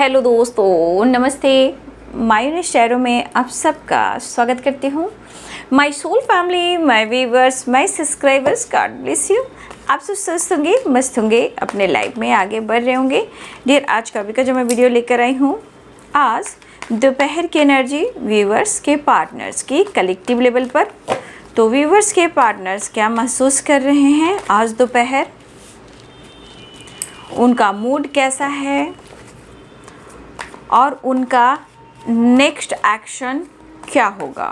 Hello दोस्तों, नमस्ते। मायूनी शहरों में आप सबका स्वागत करती हूँ। My soul family, my viewers, my subscribers, God bless you. आप सब स्वस्थ होंगे, मस्त होंगे, अपने लाइफ में आगे बढ़ रहे होंगे। डियर, आज का जो मैं वीडियो लेकर आई हूँ, आज दोपहर की एनर्जी व्यूवर्स के पार्टनर्स की कलेक्टिव लेवल पर। तो व्यूवर्स के पार्टनर्स क्या महसूस कर रहे हैं आज दोपहर, उनका मूड कैसा है और उनका नेक्स्ट एक्शन क्या होगा।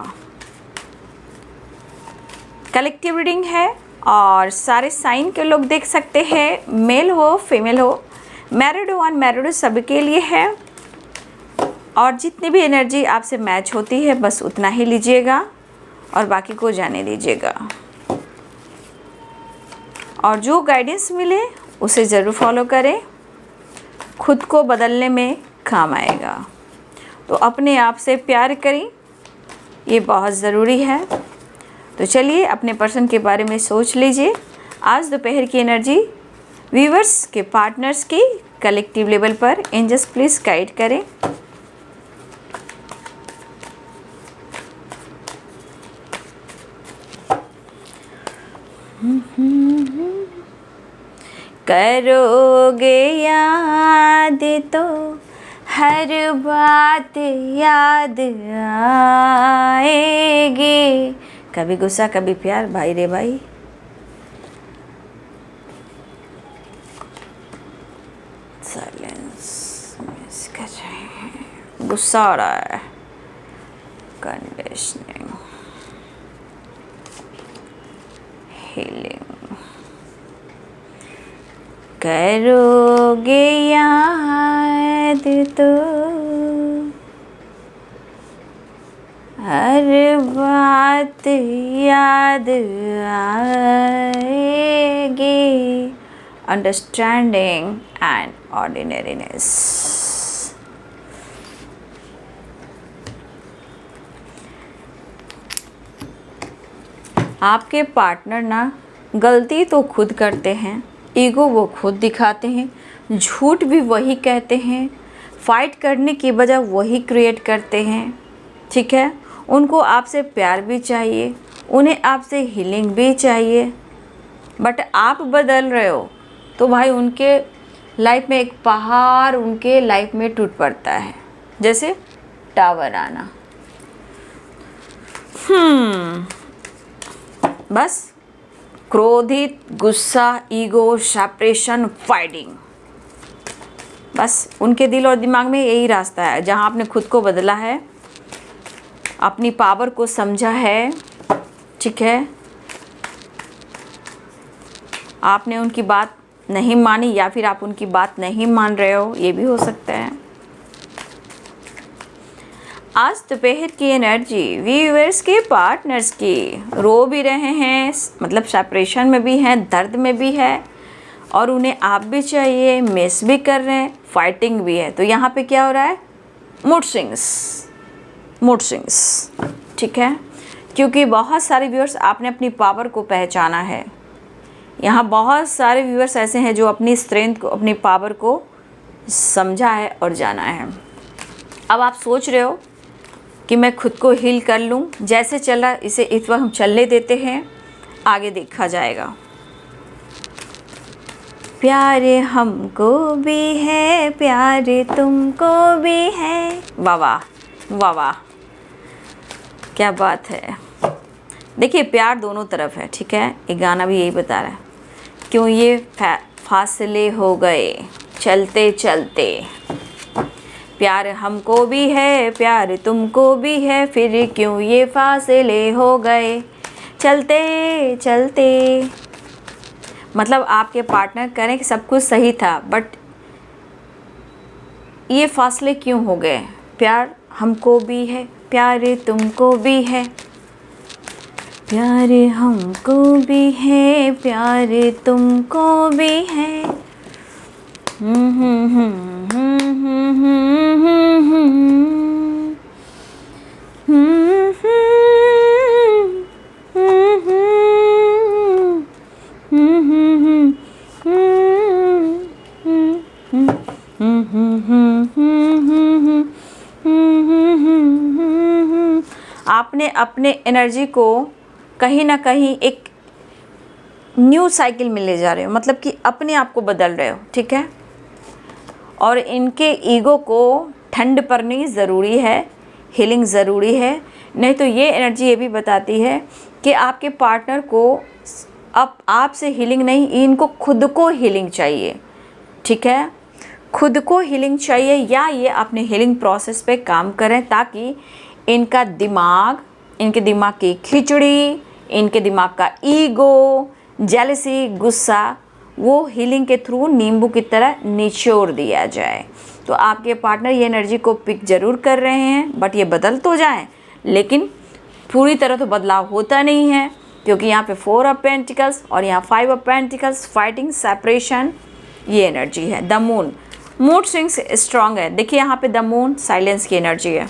कलेक्टिव रीडिंग है और सारे साइन के लोग देख सकते हैं, मेल हो फीमेल हो, मैरिड हो अनमैरिड हो, सभी के लिए है। और जितनी भी एनर्जी आपसे मैच होती है बस उतना ही लीजिएगा और बाकी को जाने दीजिएगा। और जो गाइडेंस मिले उसे ज़रूर फॉलो करें, खुद को बदलने में काम आएगा। तो अपने आप से प्यार करें, ये बहुत ज़रूरी है। तो चलिए अपने पर्सन के बारे में सोच लीजिए। आज दोपहर की एनर्जी व्यूवर्स के पार्टनर्स की कलेक्टिव लेवल पर एंजल्स प्लीज़ गाइड करें। करोगे याद तो हर बात याद आएगी। कभी गुस्सा कभी प्यार, भाई रे भाई। साइलेंस मिस कर रहे हैं, गुस्सा आ रहा है। Conditioning, healing. करोगे याद तो हर बात याद आएगी। Understanding and ordinariness. आपके पार्टनर ना गलती तो खुद करते हैं, ईगो वो खुद दिखाते हैं, झूठ भी वही कहते हैं, फाइट करने की वजह वही क्रिएट करते हैं। ठीक है, उनको आपसे प्यार भी चाहिए, उन्हें आपसे हीलिंग भी चाहिए, बट आप बदल रहे हो तो भाई उनके लाइफ में एक पहाड़ उनके लाइफ में टूट पड़ता है, जैसे टावर आना। बस क्रोधित, गुस्सा, ईगो, सेपरेशन, फाइटिंग, बस उनके दिल और दिमाग में यही रास्ता है। जहाँ आपने खुद को बदला है, अपनी पावर को समझा है, ठीक है, आपने उनकी बात नहीं मानी या फिर आप उनकी बात नहीं मान रहे हो, ये भी हो सकता है। आज दोपहर की एनर्जी व्यूअर्स के पार्टनर्स की रो भी रहे हैं, मतलब सेपरेशन में भी हैं, दर्द में भी है, और उन्हें आप भी चाहिए, मिस भी कर रहे हैं, फाइटिंग भी है। तो यहाँ पे क्या हो रहा है? मूड स्विंग्स, ठीक है, क्योंकि बहुत सारे व्यूअर्स आपने अपनी पावर को पहचाना है। यहाँ बहुत सारे व्यूअर्स ऐसे हैं जो अपनी स्ट्रेंथ को, अपनी पावर को समझा है और जाना है। अब आप सोच रहे हो कि मैं खुद को हील कर लूँ, जैसे चला इसे इस वक्त हम चलने देते हैं, आगे देखा जाएगा। प्यार हमको भी है, प्यार तुमको भी है। वाह वाह वाह वाह, क्या बात है। देखिए, प्यार दोनों तरफ है, ठीक है। ये गाना भी यही बता रहा है। क्यों ये फासले हो गए चलते चलते, प्यार हमको भी है, प्यार तुमको भी है, फिर क्यों ये फासले हो गए चलते चलते। मतलब आपके पार्टनर कह रहे हैं कि सब कुछ सही था, बट ये फासले क्यों हो गए। प्यार हमको भी है, प्यार तुमको भी है, प्यार हमको भी है, प्यार तुमको भी है। अपने एनर्जी को कहीं ना कहीं एक न्यू साइकिल में ले जा रहे हो, मतलब कि अपने आप को बदल रहे हो, ठीक है। और इनके ईगो को ठंड करनी ज़रूरी है, हीलिंग ज़रूरी है। नहीं तो ये एनर्जी ये भी बताती है कि आपके पार्टनर को अब आपसे हीलिंग नहीं, इनको खुद को हीलिंग चाहिए, ठीक है। खुद को हीलिंग चाहिए, या ये अपने हीलिंग प्रोसेस पे काम करें ताकि इनका दिमाग, इनके दिमाग की खिचड़ी, इनके दिमाग का ईगो, जेलसी, गुस्सा, वो हीलिंग के थ्रू नींबू की तरह निचोड़ दिया जाए। तो आपके पार्टनर ये एनर्जी को पिक जरूर कर रहे हैं, बट ये बदल तो जाएं, लेकिन पूरी तरह तो बदलाव होता नहीं है, क्योंकि यहाँ पे 4 ऑफ पेंटिकल्स और यहाँ 5 ऑफ पेंटिकल्स, फाइटिंग, सेपरेशन, ये एनर्जी है। The moon, mood swings strong है। देखिए यहाँ पे द मून साइलेंस की एनर्जी है।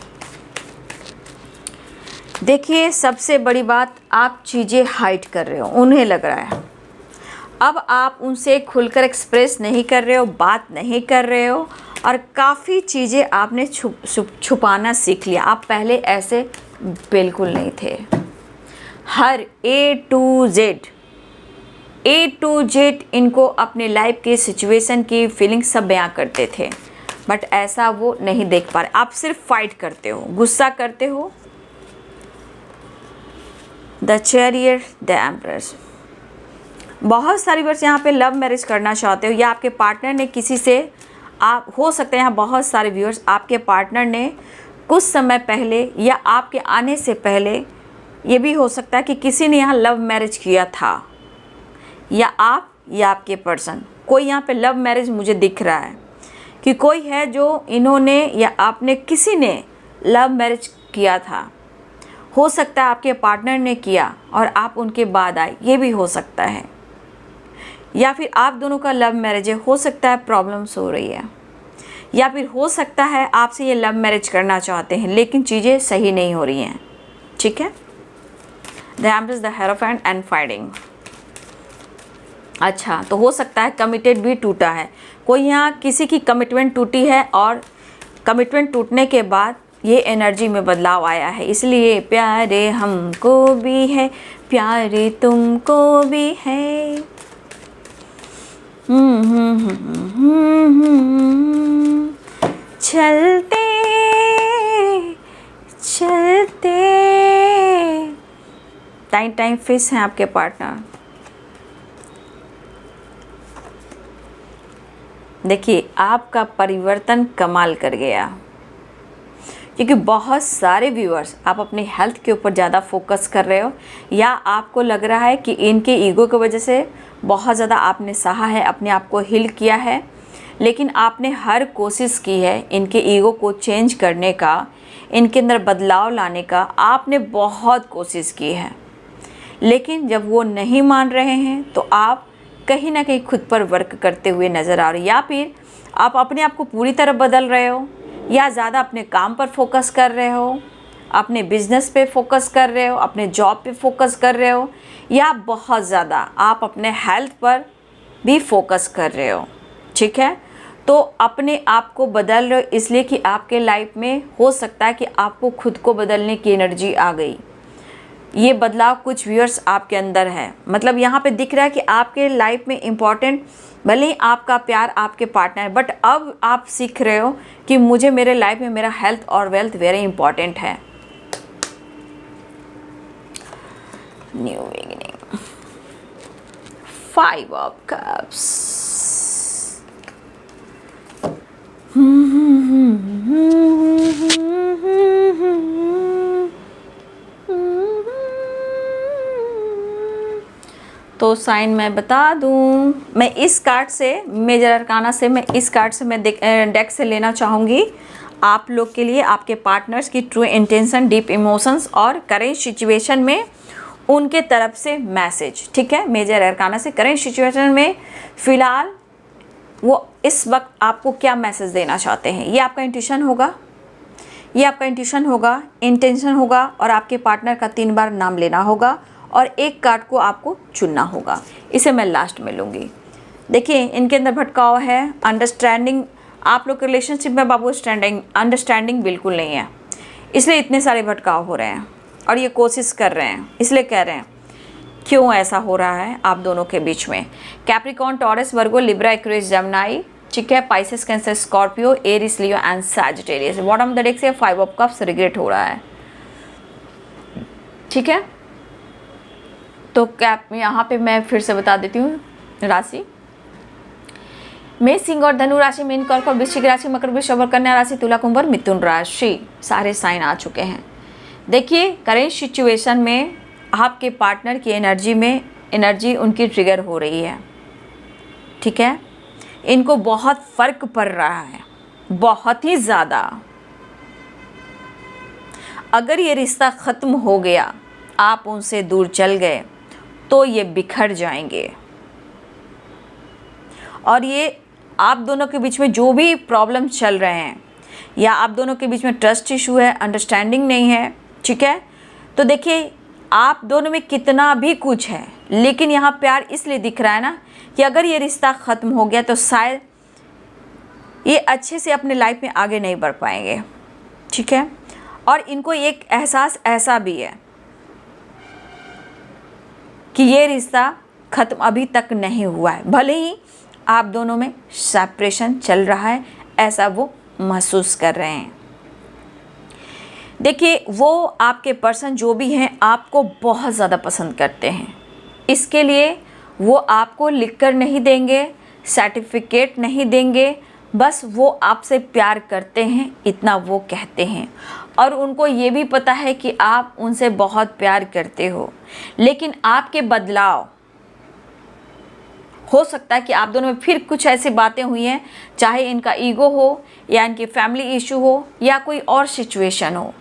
देखिए सबसे बड़ी बात, आप चीज़ें हाइड कर रहे हो, उन्हें लग रहा है अब आप उनसे खुलकर एक्सप्रेस नहीं कर रहे हो, बात नहीं कर रहे हो, और काफ़ी चीज़ें आपने छुपाना सीख लिया। आप पहले ऐसे बिल्कुल नहीं थे। हर A to Z इनको अपने लाइफ की सिचुएशन की फीलिंग सब बयां करते थे, बट ऐसा वो नहीं देख पा रहे। आप सिर्फ फाइट करते हो, गुस्सा करते हो। द चैरियट, द एम्प्रेस, बहुत सारी वर्ष यहाँ पे लव मैरिज करना चाहते हो, या आपके पार्टनर ने किसी से, आप हो सकते हैं यहाँ बहुत सारे व्यूअर्स, आपके पार्टनर ने कुछ समय पहले या आपके आने से पहले, ये भी हो सकता है कि किसी ने यहाँ लव मैरिज किया था, या आप या आपके पर्सन, कोई यहाँ पे लव मैरिज मुझे दिख रहा है कि कोई है जो इन्होंने या आपने, किसी ने लव मैरिज किया था। हो सकता है आपके पार्टनर ने किया और आप उनके बाद आए, ये भी हो सकता है। या फिर आप दोनों का लव मैरिज है, हो सकता है प्रॉब्लम्स हो रही है, या फिर हो सकता है आपसे ये लव मैरिज करना चाहते हैं लेकिन चीज़ें सही नहीं हो रही हैं, ठीक है। The empress, the hierophant and fighting. अच्छा, तो हो सकता है कमिटेड भी टूटा है, कोई यहाँ किसी की कमिटमेंट टूटी है, और कमिटमेंट टूटने के बाद ये एनर्जी में बदलाव आया है। इसलिए प्यारे हमको भी है, प्यारे तुमको भी है। चलते चलते, टाइम फिश हैं आपके पार्टनर। देखिए आपका परिवर्तन कमाल कर गया, क्योंकि बहुत सारे व्यूअर्स आप अपनी हेल्थ के ऊपर ज़्यादा फोकस कर रहे हो, या आपको लग रहा है कि इनके ईगो की वजह से बहुत ज़्यादा आपने सहा है, अपने आप को हील किया है, लेकिन आपने हर कोशिश की है इनके ईगो को चेंज करने का, इनके अंदर बदलाव लाने का आपने बहुत कोशिश की है। लेकिन जब वो नहीं मान रहे हैं तो आप कहीं ना कहीं खुद पर वर्क करते हुए नज़र आ रहे हो, या फिर आप अपने आप को पूरी तरह बदल रहे हो, या ज़्यादा अपने काम पर फोकस कर रहे हो, अपने बिजनेस पे फोकस कर रहे हो, अपने जॉब पे फोकस कर रहे हो, या बहुत ज़्यादा आप अपने हेल्थ पर भी फोकस कर रहे हो, ठीक है। तो अपने आप को बदल रहे हो इसलिए कि आपके लाइफ में हो सकता है कि आपको खुद को बदलने की एनर्जी आ गई। ये बदलाव कुछ व्यूअर्स आपके अंदर है, मतलब यहाँ पे दिख रहा है कि आपके लाइफ में इम्पॉर्टेंट भले ही आपका प्यार आपके पार्टनर है, बट अब आप सीख रहे हो कि मुझे मेरे लाइफ में मेरा हेल्थ और वेल्थ वेरी इंपॉर्टेंट है। New beginning, 5 of cups. तो साइन मैं बता दूं, मैं इस कार्ड से, मेजर अरकाना से, मैं इस कार्ड से मैं डेक से लेना चाहूँगी आप लोग के लिए आपके पार्टनर्स की ट्रू इंटेंशन, डीप इमोशंस और करेंट सिचुएशन में उनके तरफ से मैसेज, ठीक है। मेजर अरकाना से करेंट सिचुएशन में फ़िलहाल वो इस वक्त आपको क्या मैसेज देना चाहते हैं, ये आपका इंट्यूशन होगा, ये आपका इंट्यूशन होगा, इंटेंशन होगा, और आपके पार्टनर का 3 बार नाम लेना होगा और एक कार्ड को आपको चुनना होगा। इसे मैं लास्ट में लूँगी। देखिए इनके अंदर भटकाव है, अंडरस्टैंडिंग, आप लोग के रिलेशनशिप में बाबू अंडरस्टैंडिंग बिल्कुल नहीं है, इसलिए इतने सारे भटकाव हो रहे हैं। और ये कोशिश कर रहे हैं, इसलिए कह रहे हैं क्यों ऐसा हो रहा है आप दोनों के बीच में। Capricorn, Taurus, Virgo, Libra, Aquarius, Gemini, ठीक है, Pisces, Cancer, Scorpio, Aries, Leo and Sagittarius. Bottom of the deck से 5 ऑफ कप्स रिग्रेट हो रहा है, ठीक है। तो कैप यहाँ पे मैं फिर से बता देती हूँ राशि। मेष, सिंह और धनु राशि, मीन, कर्क और वृश्चिक राशि, मकर, वृषभ और कन्या राशि, तुला, कुंभ और मिथुन राशि, सारे साइन आ चुके हैं। देखिए करेंट सिचुएशन में आपके पार्टनर की एनर्जी उनकी ट्रिगर हो रही है, ठीक है। इनको बहुत फर्क पड़ रहा है, बहुत ही ज़्यादा। अगर ये रिश्ता ख़त्म हो गया, आप उनसे दूर चल गए, तो ये बिखर जाएंगे। और ये आप दोनों के बीच में जो भी प्रॉब्लम चल रहे हैं, या आप दोनों के बीच में ट्रस्ट इशू है, अंडरस्टैंडिंग नहीं है, ठीक है, तो देखिए आप दोनों में कितना भी कुछ है, लेकिन यहाँ प्यार इसलिए दिख रहा है ना कि अगर ये रिश्ता ख़त्म हो गया तो शायद ये अच्छे से अपने लाइफ में आगे नहीं बढ़ पाएंगे, ठीक है। और इनको एक एहसास ऐसा भी है कि ये रिश्ता ख़त्म अभी तक नहीं हुआ है, भले ही आप दोनों में सेपरेशन चल रहा है, ऐसा वो महसूस कर रहे हैं। देखिए वो आपके पर्सन जो भी हैं आपको बहुत ज़्यादा पसंद करते हैं, इसके लिए वो आपको लिखकर नहीं देंगे, सर्टिफिकेट नहीं देंगे, बस वो आपसे प्यार करते हैं, इतना वो कहते हैं। और उनको ये भी पता है कि आप उनसे बहुत प्यार करते हो, लेकिन आपके बदलाव हो सकता है कि आप दोनों में फिर कुछ ऐसी बातें हुई हैं, चाहे इनका ईगो हो या इनकी फैमिली इशू हो या कोई और सिचुएशन हो।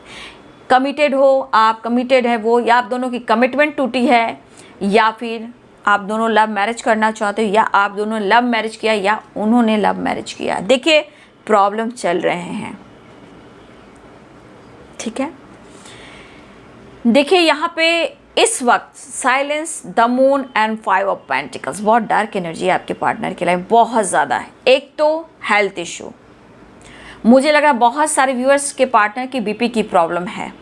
कमिटेड हो, आप कमिटेड है वो, या आप दोनों की कमिटमेंट टूटी है, या फिर आप दोनों लव मैरिज करना चाहते हो, या आप दोनों लव मैरिज किया या उन्होंने लव मैरिज किया। देखिए प्रॉब्लम चल रहे हैं, ठीक है। देखिए यहाँ पे इस वक्त silence, the moon and 5 of pentacles, बहुत डार्क एनर्जी है आपके पार्टनर के लाइफ, बहुत ज़्यादा है। एक तो हेल्थ इशू, मुझे लग रहा है बहुत सारे व्यूअर्स के पार्टनर की बीपी की प्रॉब्लम है,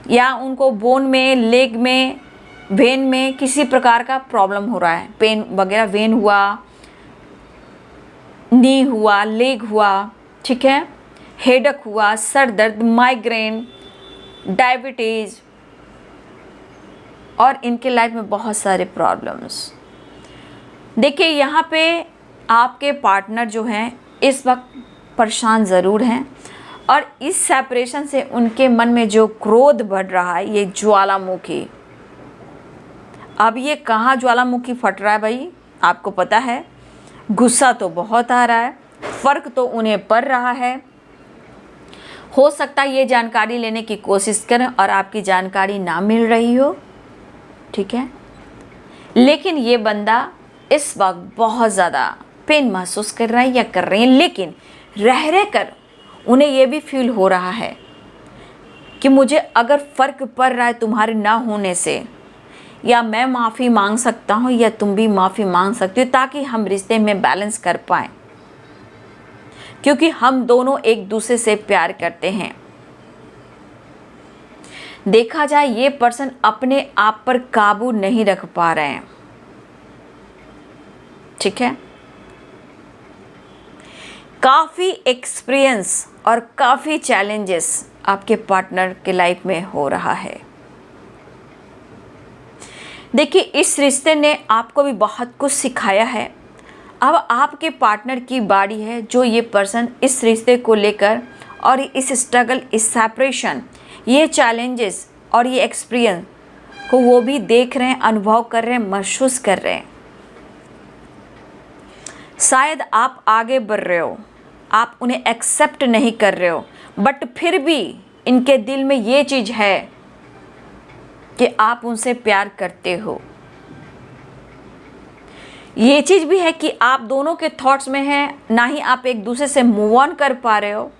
या उनको बोन में, लेग में, वेन में किसी प्रकार का प्रॉब्लम हो रहा है, पेन वगैरह, वेन हुआ, नी हुआ, लेग हुआ, ठीक है, हेडक हुआ, सर दर्द, माइग्रेन, डायबिटीज़, और इनके लाइफ में बहुत सारे प्रॉब्लम्स। देखिए यहाँ पे आपके पार्टनर जो हैं इस वक्त परेशान ज़रूर हैं, और इस सेपरेशन से उनके मन में जो क्रोध बढ़ रहा है, ये ज्वालामुखी, अब ये कहाँ ज्वालामुखी फट रहा है भाई, आपको पता है। गुस्सा तो बहुत आ रहा है, फ़र्क तो उन्हें पड़ रहा है। हो सकता है ये जानकारी लेने की कोशिश करें और आपकी जानकारी ना मिल रही हो, ठीक है, लेकिन ये बंदा इस वक्त बहुत ज़्यादा पेन महसूस कर रहा है या कर रही है, लेकिन रह कर उन्हें ये भी फील हो रहा है कि मुझे अगर फ़र्क पड़ रहा है तुम्हारे ना होने से, या मैं माफ़ी मांग सकता हूँ या तुम भी माफ़ी मांग सकती हो, ताकि हम रिश्ते में बैलेंस कर पाएँ, क्योंकि हम दोनों एक दूसरे से प्यार करते हैं। देखा जाए ये पर्सन अपने आप पर काबू नहीं रख पा रहे हैं, ठीक है। काफ़ी एक्सपीरियंस और काफ़ी चैलेंजेस आपके पार्टनर के लाइफ में हो रहा है। देखिए इस रिश्ते ने आपको भी बहुत कुछ सिखाया है। अब आपके पार्टनर की बारी है, जो ये पर्सन इस रिश्ते को लेकर और इस स्ट्रगल, इस सेपरेशन, ये चैलेंजेस और ये एक्सपीरियंस को वो भी देख रहे हैं, अनुभव कर रहे हैं, महसूस कर रहे हैं। शायद आप आगे बढ़ रहे हो, आप उन्हें एक्सेप्ट नहीं कर रहे हो, बट फिर भी इनके दिल में ये चीज़ है कि आप उनसे प्यार करते हो। ये चीज़ भी है कि आप दोनों के थॉट्स में है, ना ही आप एक दूसरे से मूव ऑन कर पा रहे हो,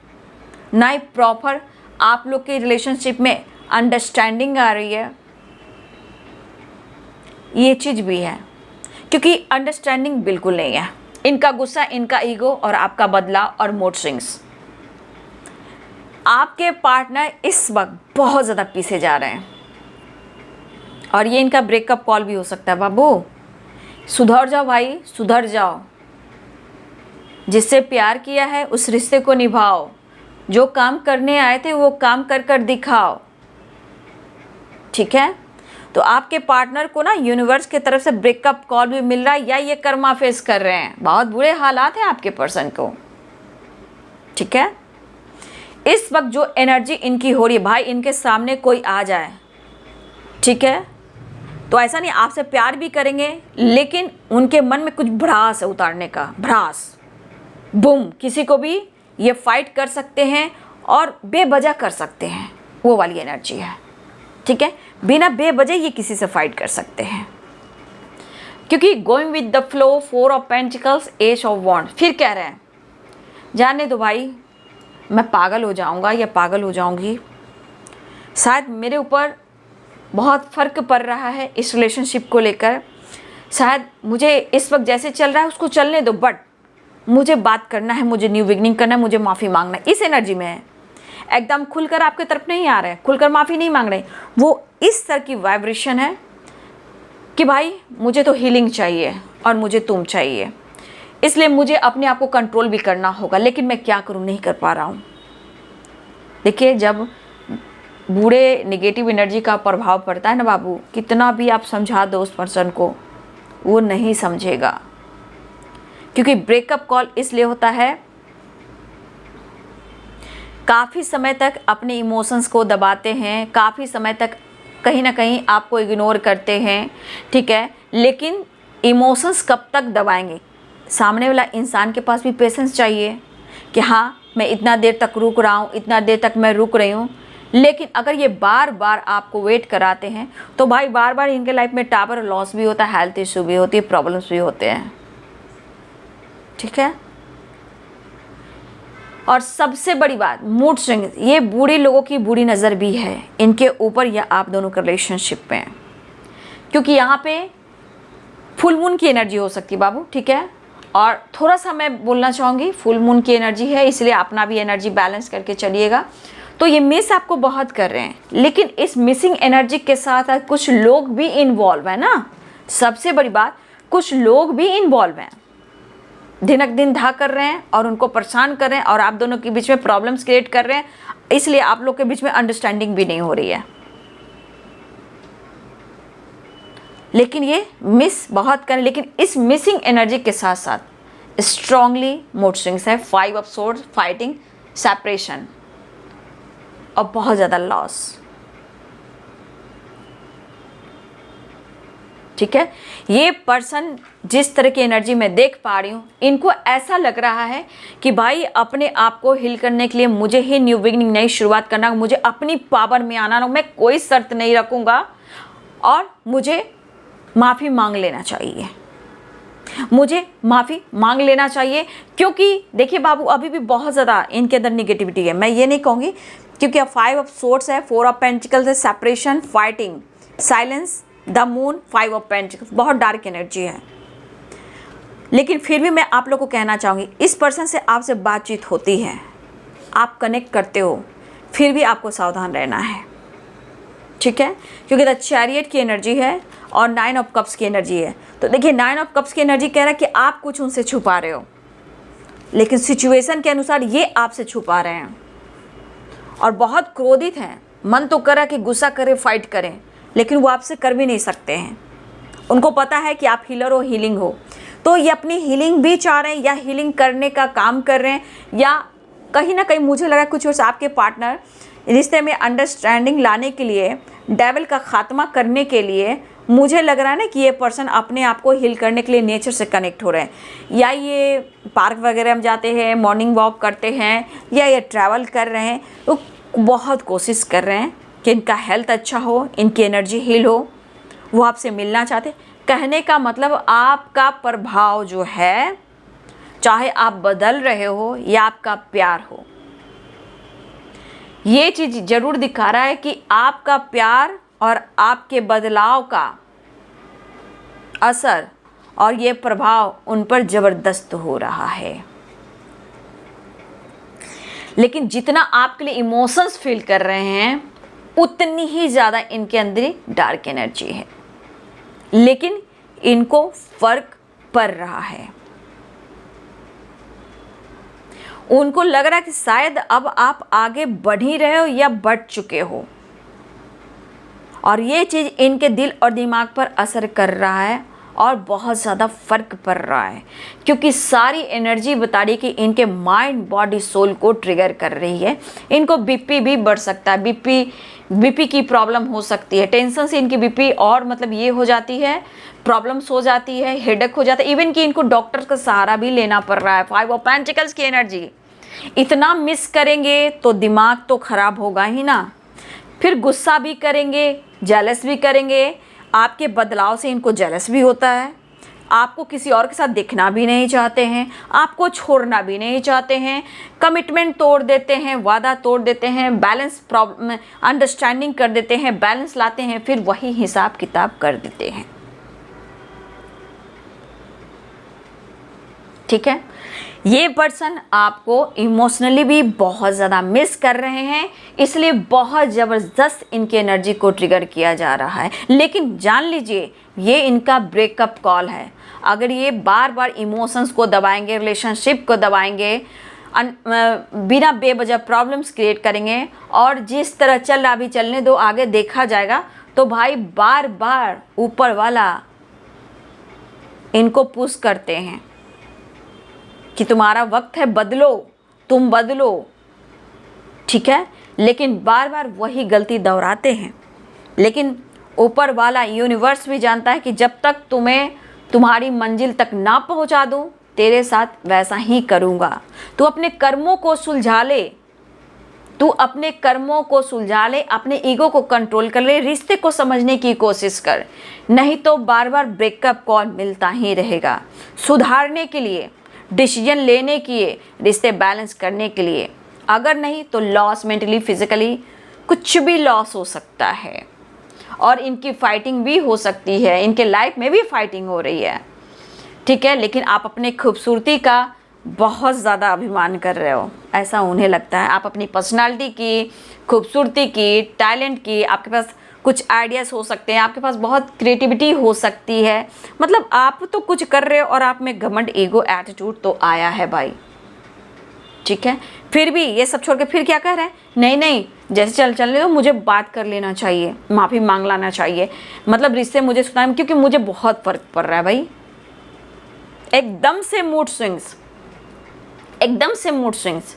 ना ही प्रॉपर आप लोग के रिलेशनशिप में अंडरस्टैंडिंग आ रही है। ये चीज़ भी है, क्योंकि अंडरस्टैंडिंग बिल्कुल नहीं है। इनका गुस्सा, इनका ईगो और आपका बदलाव और मूड स्विंग्स। आपके पार्टनर इस वक्त बहुत ज़्यादा पीछे जा रहे हैं और ये इनका ब्रेकअप कॉल भी हो सकता है। बाबू सुधर जाओ भाई, सुधर जाओ। जिससे प्यार किया है उस रिश्ते को निभाओ। जो काम करने आए थे वो काम कर कर दिखाओ, ठीक है। तो आपके पार्टनर को ना यूनिवर्स की तरफ से ब्रेकअप कॉल भी मिल रहा है या ये कर्मा फेस कर रहे हैं। बहुत बुरे हालात हैं आपके पर्सन को, ठीक है। इस वक्त जो एनर्जी इनकी हो रही है, भाई इनके सामने कोई आ जाए, ठीक है, तो ऐसा नहीं आपसे प्यार भी करेंगे, लेकिन उनके मन में कुछ भ्रास है, उतारने का भ्रास, बूम, किसी को भी ये फाइट कर सकते हैं और बेवजह कर सकते हैं, वो वाली एनर्जी है, ठीक है। बिना बेवजह ये किसी से फाइट कर सकते हैं, क्योंकि going with the flow, 4 of pentacles, ace of wand, फिर कह रहे हैं जाने दो भाई, मैं पागल हो जाऊंगा या पागल हो जाऊंगी, शायद मेरे ऊपर बहुत फ़र्क पड़ रहा है इस रिलेशनशिप को लेकर, शायद मुझे इस वक्त जैसे चल रहा है उसको चलने दो, बट मुझे बात करना है, मुझे न्यू बिगनिंग करना है, मुझे माफ़ी मांगना है। इस एनर्जी में है, एकदम खुलकर आपके तरफ नहीं आ रहे हैं, खुलकर माफ़ी नहीं मांग रहे, वो इस तरह की वाइब्रेशन है कि भाई मुझे तो हीलिंग चाहिए और मुझे तुम चाहिए, इसलिए मुझे अपने आप को कंट्रोल भी करना होगा, लेकिन मैं क्या करूं, नहीं कर पा रहा हूं। देखिए जब बूढ़े नेगेटिव एनर्जी का प्रभाव पड़ता है ना बाबू, कितना भी आप समझा दो उस पर्सन को, वो नहीं समझेगा, क्योंकि ब्रेकअप कॉल इसलिए होता है काफ़ी समय तक अपने इमोशंस को दबाते हैं, काफ़ी समय तक कहीं ना कहीं आपको इग्नोर करते हैं, ठीक है, लेकिन इमोशंस कब तक दबाएंगे। सामने वाला इंसान के पास भी पेशेंस चाहिए कि हाँ मैं इतना देर तक रुक रहा हूँ, इतना देर तक मैं रुक रही हूँ, लेकिन अगर ये बार बार आपको वेट कराते हैं तो भाई बार बार इनके लाइफ में टावर लॉस भी होता है, हेल्थ इशू भी होती है, प्रॉब्लम्स भी होते हैं, ठीक है। और सबसे बड़ी बात, मूड स्विंग, ये बूढ़े लोगों की बुरी नज़र भी है इनके ऊपर या आप दोनों के रिलेशनशिप में, क्योंकि यहाँ पे फुल मून की एनर्जी हो सकती है बाबू, ठीक है। और थोड़ा सा मैं बोलना चाहूँगी, फुल मून की एनर्जी है, इसलिए अपना भी एनर्जी बैलेंस करके चलिएगा। तो ये मिस आपको बहुत कर रहे हैं, लेकिन इस मिसिंग एनर्जी के साथ कुछ लोग भी इन्वॉल्व है ना, सबसे बड़ी बात, कुछ लोग भी इन्वॉल्व हैं, दिनक दिन धा कर रहे हैं और उनको परेशान कर रहे हैं और आप दोनों के बीच में प्रॉब्लम्स क्रिएट कर रहे हैं, इसलिए आप लोग के बीच में अंडरस्टैंडिंग भी नहीं हो रही है। लेकिन ये मिस बहुत करें, लेकिन इस मिसिंग एनर्जी के साथ साथ स्ट्रांगली मूड स्विंग्स है, 5 ऑफ सोर्ड्स, फाइटिंग, सेपरेशन और बहुत ज़्यादा लॉस, ठीक है। ये पर्सन जिस तरह की एनर्जी मैं देख पा रही हूँ, इनको ऐसा लग रहा है कि भाई अपने आप को हील करने के लिए मुझे ही न्यू बिगिनिंग, नई शुरुआत करना, मुझे अपनी पावर में आना, मैं कोई शर्त नहीं रखूँगा और मुझे माफ़ी मांग लेना चाहिए, मुझे माफ़ी मांग लेना चाहिए। क्योंकि देखिए बाबू अभी भी बहुत ज़्यादा इनके अंदर निगेटिविटी है, मैं ये नहीं कहूँगी, क्योंकि अब 5 ऑफ सोर्ड्स है, 4 ऑफ पेंटिकल्स है, separation, fighting, silence, the moon, 5 of pentacles, बहुत डार्क एनर्जी है। लेकिन फिर भी मैं आप लोग को कहना चाहूँगी, इस पर्सन से आपसे बातचीत होती है, आप कनेक्ट करते हो, फिर भी आपको सावधान रहना है, ठीक है, क्योंकि द चैरियट की एनर्जी है और 9 ऑफ कप्स की एनर्जी है। तो देखिए 9 ऑफ कप्स की एनर्जी कह रहा है कि आप कुछ उनसे छुपा रहे हो, लेकिन सिचुएशन के अनुसार ये आपसे छुपा रहे हैं और बहुत क्रोधित हैं, मन तो कर रहा है कि गुस्सा करें, फाइट करें, लेकिन वो आपसे कर भी नहीं सकते हैं। उनको पता है कि आप हीलर हो, हीलिंग हो, तो ये अपनी हीलिंग भी चाह रहे हैं या हीलिंग करने का काम कर रहे हैं, या कहीं ना कहीं मुझे लगा कुछ वर्ष आपके पार्टनर रिश्ते में अंडरस्टैंडिंग लाने के लिए, डेविल का खात्मा करने के लिए, मुझे लग रहा है ना कि ये पर्सन अपने आप को हील करने के लिए नेचर से कनेक्ट हो रहे हैं, या ये पार्क वगैरह में जाते हैं, मॉर्निंग वॉक करते हैं, या ये ट्रैवल कर रहे हैं, तो बहुत कोशिश कर रहे हैं कि इनका हेल्थ अच्छा हो, इनकी एनर्जी हील हो, वो आपसे मिलना चाहते। कहने का मतलब आपका प्रभाव जो है, चाहे आप बदल रहे हो या आपका प्यार हो, ये चीज़ ज़रूर दिखा रहा है कि आपका प्यार और आपके बदलाव का असर और ये प्रभाव उन पर ज़बरदस्त हो रहा है। लेकिन जितना आपके लिए इमोशंस फील कर रहे हैं उतनी ही ज़्यादा इनके अंदर डार्क एनर्जी है, लेकिन इनको फर्क पड़ रहा है। उनको लग रहा है कि शायद अब आप आगे बढ़ ही रहे हो या बढ़ चुके हो, और ये चीज़ इनके दिल और दिमाग पर असर कर रहा है और बहुत ज़्यादा फ़र्क पड़ रहा है, क्योंकि सारी एनर्जी बता रही है कि इनके माइंड बॉडी सोल को ट्रिगर कर रही है। इनको बीपी भी बढ़ सकता है, बीपी की प्रॉब्लम हो सकती है, टेंशन से इनकी बीपी और मतलब ये हो जाती है, प्रॉब्लम्स हो जाती है, हेडेक हो जाता है, इवन कि इनको डॉक्टर का सहारा भी लेना पड़ रहा है। 5 ऑफ पेंटिकल्स की एनर्जी, इतना मिस करेंगे तो दिमाग तो ख़राब होगा ही ना, फिर गुस्सा भी करेंगे, जेलस भी करेंगे। आपके बदलाव से इनको जेलस भी होता है, आपको किसी और के साथ देखना भी नहीं चाहते हैं, आपको छोड़ना भी नहीं चाहते हैं, कमिटमेंट तोड़ देते हैं, वादा तोड़ देते हैं, बैलेंस प्रॉब्लम अंडरस्टैंडिंग कर देते हैं, बैलेंस लाते हैं, फिर वही हिसाब किताब कर देते हैं। ठीक है, ये पर्सन आपको इमोशनली भी बहुत ज़्यादा मिस कर रहे हैं, इसलिए बहुत ज़बरदस्त इनकी एनर्जी को ट्रिगर किया जा रहा है। लेकिन जान लीजिए ये इनका ब्रेकअप कॉल है। अगर ये बार बार इमोशंस को दबाएंगे, रिलेशनशिप को दबाएंगे, बिना बेवजह प्रॉब्लम्स क्रिएट करेंगे और जिस तरह चल रहा अभी चलने दो, आगे देखा जाएगा, तो भाई बार बार ऊपर वाला इनको पुश करते हैं कि तुम्हारा वक्त है, बदलो, तुम बदलो। ठीक है, लेकिन बार बार वही गलती दोहराते हैं। लेकिन ऊपर वाला यूनिवर्स भी जानता है कि जब तक तुम्हें तुम्हारी मंजिल तक ना पहुंचा दूं, तेरे साथ वैसा ही करूंगा। तू अपने कर्मों को सुलझा ले, तू अपने कर्मों को सुलझा ले, अपने ईगो को कंट्रोल कर ले, रिश्ते को समझने की कोशिश कर, नहीं तो बार बार ब्रेकअप कॉल मिलता ही रहेगा। सुधारने के लिए, डिसीजन लेने के लिए, रिश्ते बैलेंस करने के लिए, अगर नहीं तो लॉस, मेंटली फिजिकली कुछ भी लॉस हो सकता है और इनकी फाइटिंग भी हो सकती है, इनके लाइफ में भी फाइटिंग हो रही है। ठीक है, लेकिन आप अपने खूबसूरती का बहुत ज़्यादा अभिमान कर रहे हो, ऐसा उन्हें लगता है। आप अपनी पर्सनालिटी की, खूबसूरती की, टैलेंट की, आपके पास कुछ आइडियाज़ हो सकते हैं, आपके पास बहुत क्रिएटिविटी हो सकती है, मतलब आप तो कुछ कर रहे हो और आप में घमंड, ईगो, एटीट्यूड तो आया है भाई। ठीक है, फिर भी ये सब छोड़ के फिर क्या कह रहे हैं, नहीं नहीं जैसे चलने दो, मुझे बात कर लेना चाहिए, माफ़ी मांग लाना चाहिए, मतलब रिश्ते मुझे सुनाए, क्योंकि मुझे बहुत फ़र्क पड़ रहा है भाई। एकदम से मूड स्विंग्स, एकदम से मूड स्विंग्स,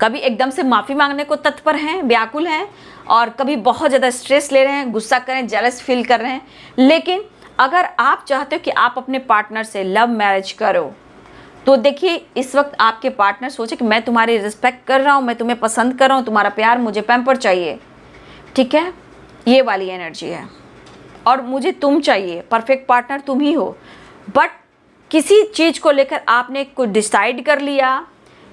कभी एकदम से माफ़ी मांगने को तत्पर हैं, व्याकुल हैं, और कभी बहुत ज़्यादा स्ट्रेस ले रहे हैं, गुस्सा कर रहे हैं, जेलस फील कर रहे हैं। लेकिन अगर आप चाहते हो कि आप अपने पार्टनर से लव मैरिज करो, तो देखिए इस वक्त आपके पार्टनर सोचे कि मैं तुम्हारी रिस्पेक्ट कर रहा हूँ, मैं तुम्हें पसंद कर रहा हूँ, तुम्हारा प्यार, मुझे पैम्पर चाहिए। ठीक है, ये वाली एनर्जी है, और मुझे तुम चाहिए, परफेक्ट पार्टनर तुम ही हो। बट किसी चीज़ को लेकर आपने कुछ डिसाइड कर लिया,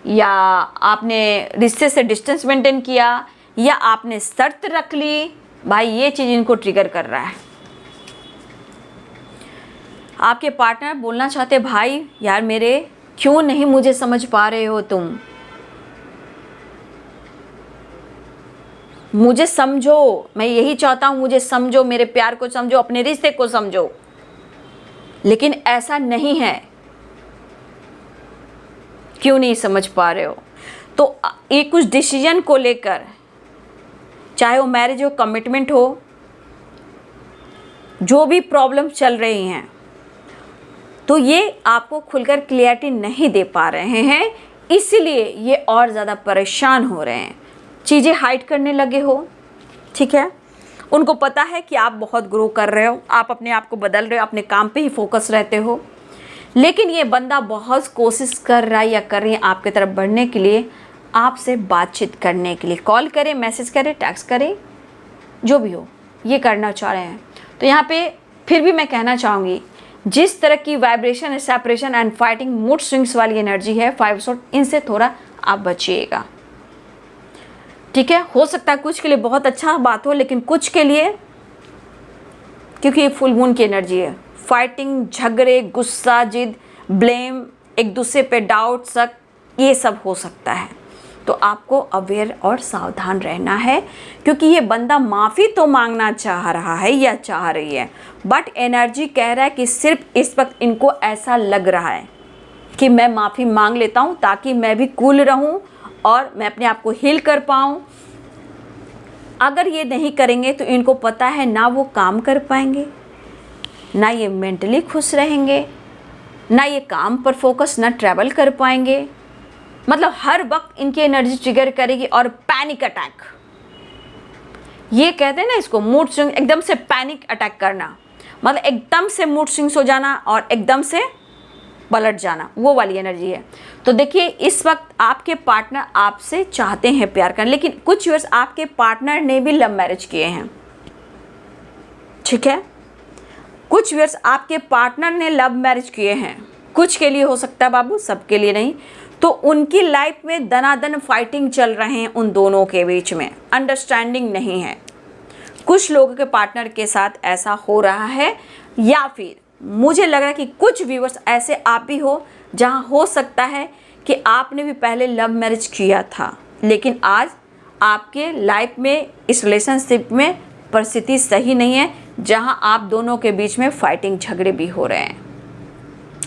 या आपने रिश्ते से डिस्टेंस मेंटेन किया, या आपने शर्त रख ली, भाई ये चीज़ इनको ट्रिगर कर रहा है। आपके पार्टनर बोलना चाहते, भाई यार मेरे, क्यों नहीं मुझे समझ पा रहे हो तुम, मुझे समझो, मैं यही चाहता हूँ, मुझे समझो, मेरे प्यार को समझो, अपने रिश्ते को समझो। लेकिन ऐसा नहीं है, क्यों नहीं समझ पा रहे हो? तो ये कुछ डिसीजन को लेकर, चाहे वो मैरिज हो, कमिटमेंट हो, जो भी प्रॉब्लम चल रही हैं, तो ये आपको खुलकर क्लियरिटी नहीं दे पा रहे हैं, इसलिए ये और ज़्यादा परेशान हो रहे हैं, चीज़ें हाइड करने लगे हो। ठीक है, उनको पता है कि आप बहुत ग्रो कर रहे हो, आप अपने आप को बदल रहे हो, अपने काम पे ही फोकस रहते हो, लेकिन ये बंदा बहुत कोशिश कर रहा है या कर रही है आपकी तरफ बढ़ने के लिए, आपसे बातचीत करने के लिए, कॉल करें, मैसेज करें, टेक्स्ट करें, जो भी हो, ये करना चाह रहे हैं। तो यहाँ पे फिर भी मैं कहना चाहूँगी, जिस तरह की vibration, separation and fighting, mood swings वाली एनर्जी है 5 शॉट, इनसे थोड़ा आप बचिएगा। ठीक है, हो सकता है कुछ के लिए बहुत अच्छा बात हो, लेकिन कुछ के लिए, क्योंकि ये फुल मून की एनर्जी है, फाइटिंग, झगड़े, गुस्सा, जिद, ब्लेम, एक दूसरे पे डाउट, शक, ये सब हो सकता है। तो आपको अवेयर और सावधान रहना है, क्योंकि ये बंदा माफ़ी तो मांगना चाह रहा है या चाह रही है, बट एनर्जी कह रहा है कि सिर्फ इस वक्त इनको ऐसा लग रहा है कि मैं माफ़ी मांग लेता हूँ ताकि मैं भी कूल रहूँ और मैं अपने आप को हील कर पाऊँ। अगर ये नहीं करेंगे तो इनको पता है ना वो काम कर पाएंगे, ना ये मेंटली खुश रहेंगे, ना ये काम पर फोकस, ना ट्रैवल कर पाएंगे। मतलब हर वक्त इनकी एनर्जी ट्रिगर करेगी और पैनिक अटैक, ये कहते हैं ना इसको, मूड स्विंग, एकदम से पैनिक अटैक करना, मतलब एकदम से मूड स्विंग्स हो जाना और एकदम से पलट जाना, वो वाली एनर्जी है। तो देखिए इस वक्त आपके पार्टनर आपसे चाहते हैं प्यार करना, लेकिन कुछ व्यूअर्स आपके पार्टनर ने भी लव मैरिज किए हैं, ठीक है। कुछ व्यूअर्स आपके पार्टनर ने लव मैरिज किए हैं, कुछ के लिए हो सकता है बाबू, सबके लिए नहीं। तो उनकी लाइफ में दनादन फाइटिंग चल रहे हैं, उन दोनों के बीच में अंडरस्टैंडिंग नहीं है। कुछ लोगों के पार्टनर के साथ ऐसा हो रहा है, या फिर मुझे लग रहा है कि कुछ व्यूअर्स ऐसे आप भी हो जहां हो सकता है कि आपने भी पहले लव मैरिज किया था, लेकिन आज आपके लाइफ में इस रिलेशनशिप में परिस्थिति सही नहीं है, जहां आप दोनों के बीच में फाइटिंग झगड़े भी हो रहे हैं।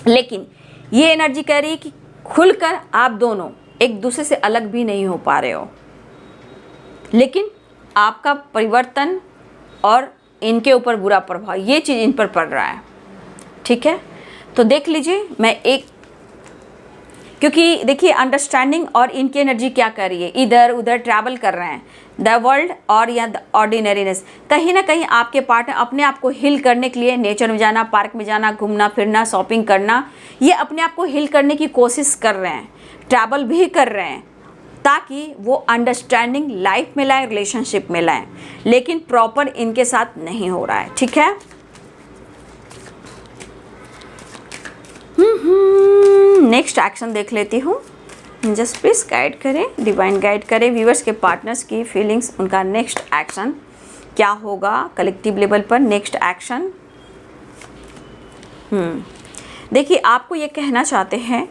लेकिन ये एनर्जी कह रही है कि खुलकर आप दोनों एक दूसरे से अलग भी नहीं हो पा रहे हो, लेकिन आपका परिवर्तन और इनके ऊपर बुरा प्रभाव, ये चीज़ इन पर पड़ रहा है, ठीक है। तो देख लीजिए, मैं एक, क्योंकि देखिए अंडरस्टैंडिंग और इनकी एनर्जी क्या कर रही है, इधर उधर ट्रैवल कर रहे हैं, द वर्ल्ड और या द ऑर्डिनरीनेस। कहीं ना कहीं आपके पार्टनर अपने आप को हील करने के लिए नेचर में जाना, पार्क में जाना, घूमना फिरना, शॉपिंग करना, ये अपने आप को हील करने की कोशिश कर रहे हैं, ट्रैवल भी कर रहे हैं, ताकि वो अंडरस्टैंडिंग लाइफ में लाए, रिलेशनशिप में लाएं, लेकिन प्रॉपर इनके साथ नहीं हो रहा है, ठीक है। नेक्स्ट एक्शन देख लेती हूँ, जस्ट प्लीज गाइड करें, डिवाइन गाइड करें व्यूअर्स के पार्टनर्स की फीलिंग्स, उनका नेक्स्ट एक्शन क्या होगा कलेक्टिव लेवल पर, नेक्स्ट एक्शन। देखिए आपको ये कहना चाहते हैं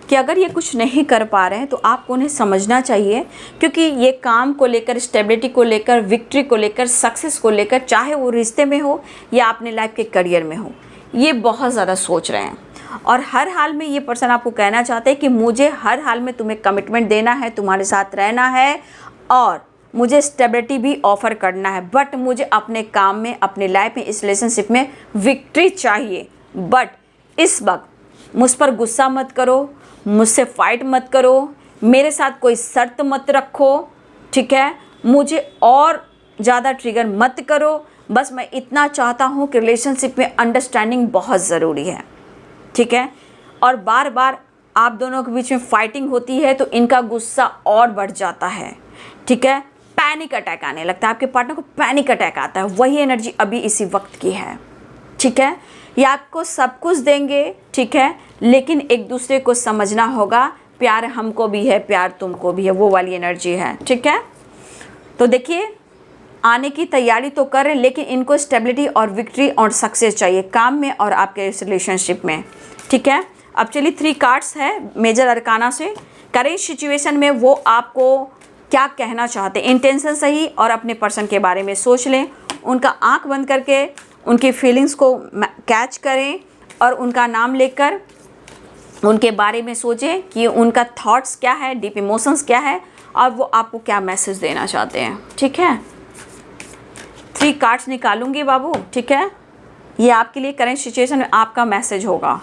कि अगर ये कुछ नहीं कर पा रहे हैं तो आपको उन्हें समझना चाहिए, क्योंकि ये काम को लेकर, स्टेबिलिटी को लेकर, विक्ट्री को लेकर, सक्सेस को लेकर, चाहे वो रिश्ते में हो या अपने लाइफ के करियर में हो, ये बहुत ज़्यादा सोच रहे हैं। और हर हाल में ये पर्सन आपको कहना चाहते हैं कि मुझे हर हाल में तुम्हें कमिटमेंट देना है, तुम्हारे साथ रहना है और मुझे स्टेबिलिटी भी ऑफ़र करना है, बट मुझे अपने काम में, अपने लाइफ में, इस रिलेशनशिप में विक्ट्री चाहिए। बट इस वक्त मुझ पर गुस्सा मत करो, मुझसे फाइट मत करो, मेरे साथ कोई शर्त मत रखो, ठीक है, मुझे और ज़्यादा ट्रिगर मत करो, बस मैं इतना चाहता हूँ कि रिलेशनशिप में अंडरस्टैंडिंग बहुत ज़रूरी है, ठीक है। और बार बार आप दोनों के बीच में फाइटिंग होती है तो इनका गुस्सा और बढ़ जाता है, ठीक है, पैनिक अटैक आने लगता है, आपके पार्टनर को पैनिक अटैक आता है, वही एनर्जी अभी इसी वक्त की है, ठीक है। ये आपको सब कुछ देंगे, ठीक है, लेकिन एक दूसरे को समझना होगा, प्यार हमको भी है, प्यार तुमको भी है, वो वाली एनर्जी है, ठीक है। तो देखिए आने की तैयारी तो कर रहे हैं, लेकिन इनको स्टेबिलिटी और विक्ट्री और सक्सेस चाहिए काम में और आपके इस रिलेशनशिप में, ठीक है। अब चलिए 3 कार्ड्स है मेजर अरकाना से, करेंट सिचुएशन में वो आपको क्या कहना चाहते हैं, इंटेंशन सही और अपने पर्सन के बारे में सोच लें, उनका आंख बंद करके उनकी फीलिंग्स को कैच करें और उनका नाम लेकर उनके बारे में सोचें कि उनका थॉट्स क्या है, डीप इमोशंस क्या है और वो आपको क्या मैसेज देना चाहते हैं, ठीक है। 3 कार्ड्स निकालूंगी बाबू, ठीक है, ये आपके लिए करंट सिचुएशन में आपका मैसेज होगा।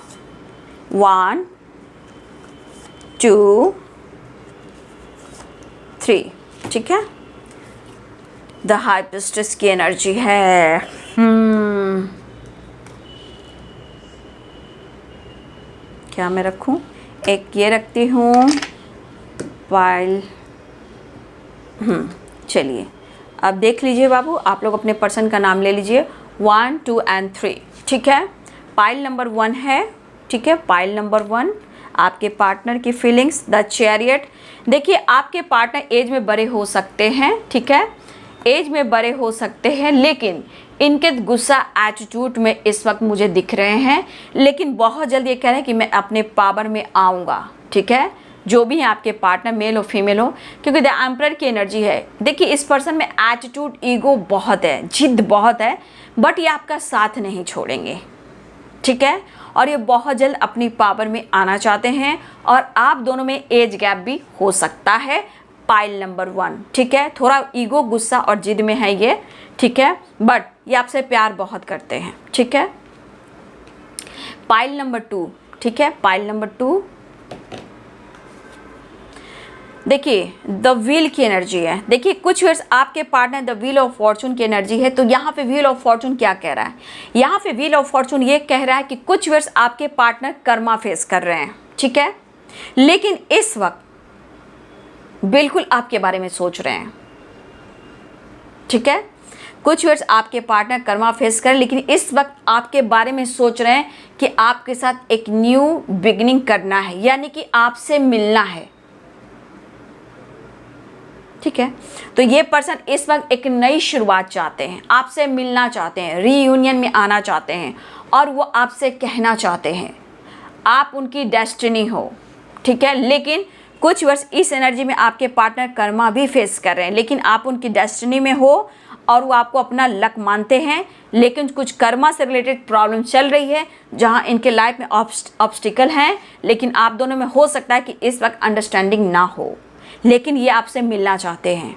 1 2 3, ठीक है। द हाई प्रिस्टेस की एनर्जी है। क्या मैं रखूं? एक ये रखती हूँ, पाइल। चलिए अब देख लीजिए बाबू, आप लोग अपने पर्सन का नाम ले लीजिए, 1 2 and 3, ठीक है। पाइल नंबर 1 है, ठीक है, पाइल नंबर 1 आपके पार्टनर की फीलिंग्स, द चैरियट। देखिए आपके पार्टनर एज में बड़े हो सकते हैं, ठीक है, एज में बड़े हो सकते हैं, लेकिन इनके गुस्सा एटीट्यूड में इस वक्त मुझे दिख रहे हैं, लेकिन बहुत जल्दी ये कह रहे हैं कि मैं अपने पावर में आऊँगा, ठीक है, जो भी है आपके पार्टनर, मेल हो फीमेल हो, क्योंकि द एम्परर की एनर्जी है। देखिए इस पर्सन में एटीट्यूड, ईगो बहुत है, जिद बहुत है, बट ये आपका साथ नहीं छोड़ेंगे, ठीक है। और ये बहुत जल्द अपनी पावर में आना चाहते हैं, और आप दोनों में एज गैप भी हो सकता है। पाइल नंबर 1, ठीक है, थोड़ा ईगो, गुस्सा और जिद में है ये, ठीक है, बट ये आपसे प्यार बहुत करते हैं, ठीक है। पाइल नंबर 2, ठीक है, पाइल नंबर 2, देखिए द व्हील की एनर्जी है। देखिए कुछ वर्ष आपके partner the wheel of Fortune की एनर्जी है। तो यहाँ पे व्हील ऑफ फॉर्चून क्या कह रहा है? यहाँ पे व्हील ऑफ फॉर्चून ये कह रहा है कि कुछ वर्ष आपके पार्टनर कर्मा फेस कर रहे हैं, ठीक है, लेकिन इस वक्त बिल्कुल आपके बारे में सोच रहे हैं, ठीक है। कुछ वर्ष आपके पार्टनर कर्मा फेस कर, लेकिन इस वक्त आपके बारे में सोच रहे हैं कि आपके साथ एक न्यू बिगिनिंग करना है, यानी कि आपसे मिलना है, ठीक है। तो ये पर्सन इस वक्त एक नई शुरुआत चाहते हैं, आपसे मिलना चाहते हैं, रीयूनियन में आना चाहते हैं, और वो आपसे कहना चाहते हैं आप उनकी डेस्टिनी हो, ठीक है। लेकिन कुछ वर्ष इस एनर्जी में आपके पार्टनर कर्मा भी फेस कर रहे हैं, लेकिन आप उनकी डेस्टिनी में हो और वो आपको अपना लक मानते हैं, लेकिन कुछ कर्मा से रिलेटेड प्रॉब्लम चल रही है जहां इनके लाइफ में ऑब्स्टिकल हैं, लेकिन आप दोनों में हो सकता है कि इस वक्त अंडरस्टैंडिंग ना हो, लेकिन ये आपसे मिलना चाहते हैं,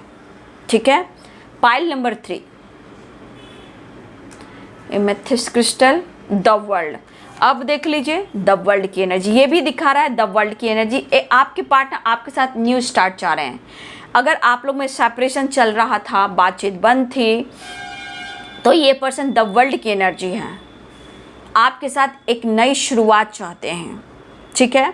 ठीक है। Pile number 3, amethyst crystal, the world. अब देख लीजिए द वर्ल्ड की एनर्जी, ये भी दिखा रहा है द वर्ल्ड की एनर्जी। आपके पार्टनर आपके साथ न्यू स्टार्ट चाह रहे हैं। अगर आप लोग में सेपरेशन चल रहा था, बातचीत बंद थी, तो ये पर्सन द वर्ल्ड की एनर्जी है, आपके साथ एक नई शुरुआत चाहते हैं, ठीक है।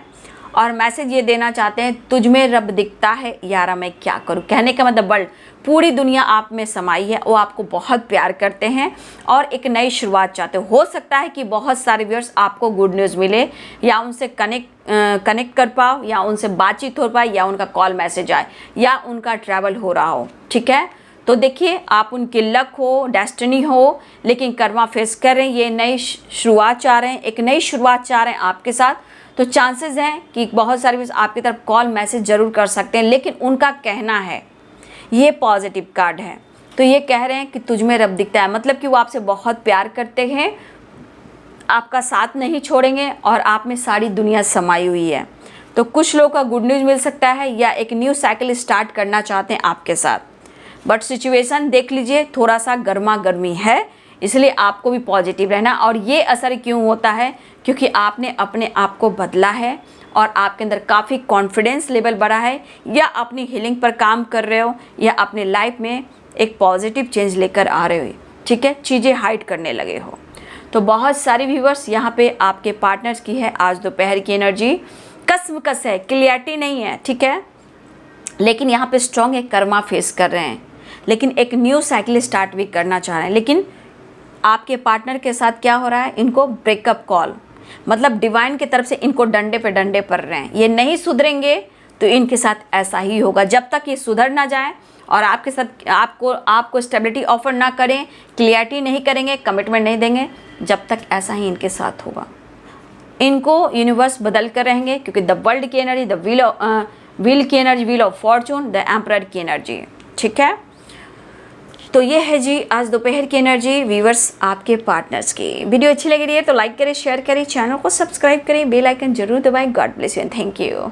और मैसेज ये देना चाहते हैं, तुझ में रब दिखता है यारा मैं क्या करूं। कहने का मतलब वर्ल्ड, पूरी दुनिया आप में समाई है, वो आपको बहुत प्यार करते हैं और एक नई शुरुआत चाहते हो सकता है कि बहुत सारे व्यूअर्स आपको गुड न्यूज़ मिले, या उनसे कनेक्ट कर पाओ, या उनसे बातचीत हो पाए, या उनका कॉल मैसेज आए, या उनका ट्रैवल हो रहा हो, ठीक है। तो देखिए आप उनकी लक हो, डेस्टिनी हो, लेकिन कर्मा फेस कर रहे हैं, ये नई शुरुआत चाह रहे हैं, एक नई शुरुआत चाह रहे हैं आपके साथ। तो चांसेस हैं कि बहुत सारे व्यूअर्स आपकी तरफ कॉल मैसेज ज़रूर कर सकते हैं, लेकिन उनका कहना है, ये पॉजिटिव कार्ड है, तो ये कह रहे हैं कि तुझ में रब दिखता है, मतलब कि वो आपसे बहुत प्यार करते हैं, आपका साथ नहीं छोड़ेंगे, और आप में सारी दुनिया समाई हुई है। तो कुछ लोगों का गुड न्यूज़ मिल सकता है, या एक न्यू साइकिल स्टार्ट करना चाहते हैं आपके साथ। बट सिचुएशन देख लीजिए, थोड़ा सा गर्मा गर्मी है, इसलिए आपको भी पॉजिटिव रहना। और ये असर क्यों होता है? क्योंकि आपने अपने आप को बदला है, और आपके अंदर काफ़ी कॉन्फिडेंस लेवल बढ़ा है, या अपनी हीलिंग पर काम कर रहे हो, या अपने लाइफ में एक पॉजिटिव चेंज लेकर आ रहे हो, ठीक है, चीज़ें हाइड करने लगे हो। तो बहुत सारे व्यूवर्स यहाँ पे आपके पार्टनर्स की है आज दोपहर की एनर्जी, कसमकस है, क्लियरिटी नहीं है, ठीक है, लेकिन यहाँ पे स्ट्रॉन्ग एक कर्मा फेस कर रहे हैं, लेकिन एक न्यू साइकिल स्टार्ट भी करना चाह रहे हैं। लेकिन आपके पार्टनर के साथ क्या हो रहा है? इनको ब्रेकअप कॉल, मतलब डिवाइन की तरफ से इनको डंडे पे डंडे पड़ रहे हैं। ये नहीं सुधरेंगे तो इनके साथ ऐसा ही होगा, जब तक ये सुधर ना जाए और आपके साथ आपको स्टेबिलिटी ऑफर ना करें, क्लियरिटी नहीं करेंगे, कमिटमेंट नहीं देंगे, जब तक ऐसा ही इनके साथ होगा। इनको यूनिवर्स बदल कर रहेंगे, क्योंकि द वर्ल्ड की एनर्जी, द व्हील की energy, wheel of Fortune, the emperor की एनर्जी, ठीक है। तो ये है जी आज दोपहर की एनर्जी व्यूवर्स आपके पार्टनर्स की। वीडियो अच्छी लगी रही है तो लाइक करें, शेयर करें, चैनल को सब्सक्राइब करें, बेल आइकन जरूर दबाएं। God bless you and thank you.